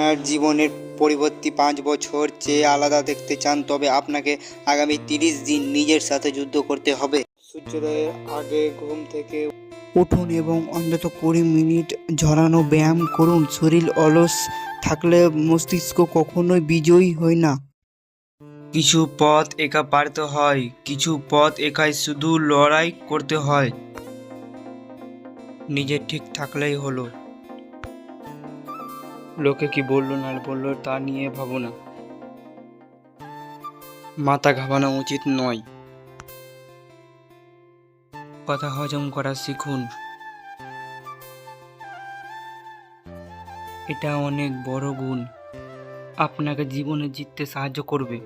আপনার জীবনের পরবর্তী 5 বছর চেয়ে আলাদা দেখতে চান, তবে আপনাকে আগামী 30 দিন নিজের সাথে যুদ্ধ করতে হবে। সূর্যোদয়ের আগে ঘুম থেকে উঠুন এবং অন্তত 20 মিনিট ঝরানো ব্যায়াম করুন। শরীর অলস থাকলে মস্তিষ্ক কখনোই বিজয়ী হয় না। কিছু পথ একা পারতে হয়, কিছু পথ একাই শুধু লড়াই করতে হয়। নিজে ঠিক থাকলেই হলো। লোকে কি বললো না বললো তা নিয়ে ভাবো না। মাথা ঘামানো উচিত নয়। কথা হজম করা শিখুন। এটা অনেক বড় গুণ, আপনাকে জীবনে জিততে সাহায্য করবে।